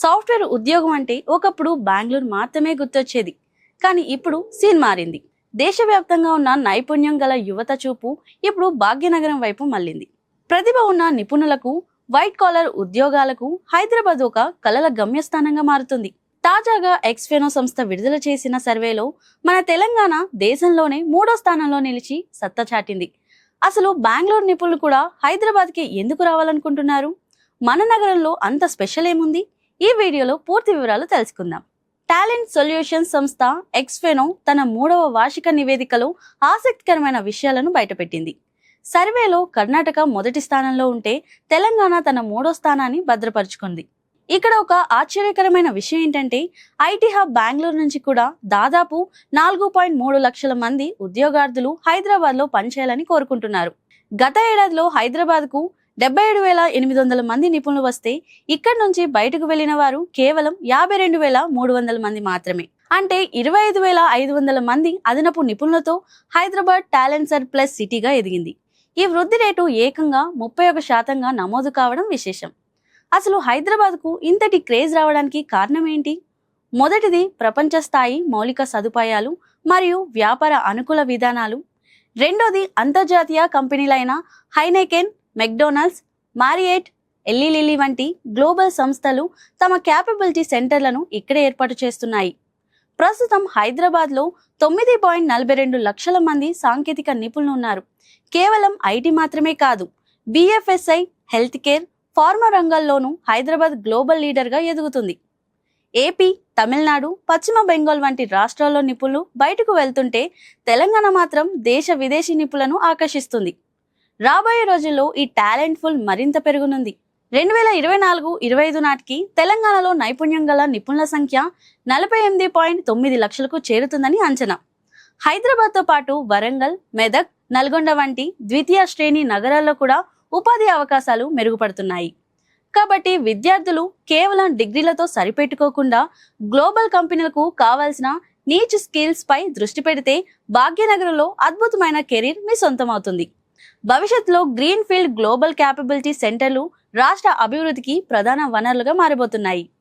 Software ఉద్యోగం అంటే ఒకప్పుడు బెంగళూరు మాత్రమే గుర్తొచ్చేది. కానీ ఇప్పుడు సీన్ మారింది. దేశవ్యాప్తంగా ఉన్న నైపుణ్యం గల యువత చూపు ఇప్పుడు భాగ్యనగరం వైపు మళ్ళింది. ప్రతిభ ఉన్న నిపుణులకు, వైట్ కాలర్ ఉద్యోగాలకు హైదరాబాద్ ఒక కలల గమ్యస్థానంగా మారుతుంది. తాజాగా ఎక్స్ఫెనో సంస్థ విడుదల చేసిన సర్వేలో మన తెలంగాణ దేశంలోనే 3వ స్థానంలో నిలిచి సత్తా చాటింది. అసలు బెంగళూరు నిపుణులు కూడా హైదరాబాద్కి ఎందుకు రావాలనుకుంటున్నారు? మన నగరంలో అంత స్పెషల్ ఏముంది? ఈ వీడియోలో పూర్తి వివరాలు తెలుసుకుందాం. టాలెంట్ సొల్యూషన్స్ సంస్థ ఎక్స్ఫెనో తన 3వ వార్షిక నివేదికలో ఆసక్తికరమైన విషయాలను బయటపెట్టింది. సర్వేలో కర్ణాటక మొదటి స్థానంలో ఉంటే తెలంగాణ తన 3వ స్థానాన్ని భద్రపరుచుకుంది. ఇక్కడ ఒక ఆశ్చర్యకరమైన విషయం ఏంటంటే ఐటీ హబ్ బెంగళూరు నుంచి కూడా దాదాపు 4.3 లక్షల మంది ఉద్యోగార్థులు హైదరాబాద్లో పనిచేయాలని కోరుకుంటున్నారు. గత ఏడాదిలో హైదరాబాద్కు 77,800 మంది నిపుణులు వస్తే ఇక్కడి నుంచి బయటకు వెళ్లిన వారు కేవలం 52,300 మంది మాత్రమే. అంటే 25,500 మంది అదనపు నిపుణులతో హైదరాబాద్ టాలెంట్ సర్ప్లస్ సిటీగా ఎదిగింది. ఈ వృద్ధి రేటు ఏకంగా 31% నమోదు కావడం విశేషం. అసలు హైదరాబాద్కు ఇంతటి క్రేజ్ రావడానికి కారణం ఏంటి? మొదటిది ప్రపంచ స్థాయి మౌలిక సదుపాయాలు మరియు వ్యాపార అనుకూల విధానాలు. రెండోది అంతర్జాతీయ కంపెనీలైన హైనెకెన్, మెక్డొనాల్డ్స్, మారియట్, ఎల్లీ లిల్లీ వంటి గ్లోబల్ సంస్థలు తమ క్యాపబిలిటీ సెంటర్లను ఇక్కడే ఏర్పాటు చేస్తున్నాయి. ప్రస్తుతం హైదరాబాద్లో 9.42 లక్షల మంది సాంకేతిక నిపుణులు ఉన్నారు. కేవలం ఐటీ మాత్రమే కాదు, బిఎఫ్ఎస్ఐ, హెల్త్ కేర్, ఫార్మా రంగాల్లోనూ హైదరాబాద్ గ్లోబల్ లీడర్గా ఎదుగుతుంది. ఏపీ, తమిళనాడు, పశ్చిమ బెంగాల్ వంటి రాష్ట్రాల్లో నిపుణులు బయటకు వెళ్తుంటే తెలంగాణ మాత్రం దేశ విదేశీ నిపుణులను ఆకర్షిస్తుంది. రాబోయే రోజుల్లో ఈ టాలెంట్ ఫుల్ మరింత పెరుగునుంది. 2024-25 నాటికి తెలంగాణలో నైపుణ్యం గల నిపుణుల సంఖ్య 48.9 లక్షలకు చేరుతుందని అంచనా. హైదరాబాద్తో పాటు వరంగల్, మెదక్, నల్గొండ వంటి ద్వితీయ శ్రేణి నగరాల్లో కూడా ఉపాధి అవకాశాలు మెరుగుపడుతున్నాయి. కాబట్టి విద్యార్థులు కేవలం డిగ్రీలతో సరిపెట్టుకోకుండా గ్లోబల్ కంపెనీలకు కావాల్సిన నీచ్ స్కిల్స్ పై దృష్టి పెడితే భాగ్యనగరంలో అద్భుతమైన కెరీర్ మీ సొంతమవుతుంది. భవిష్యత్తులో గ్రీన్ ఫీల్డ్ గ్లోబల్ క్యాపబిలిటీ సెంటర్లు రాష్ట్ర అభివృద్ధికి ప్రధాన వనరులుగా మారబోతున్నాయి.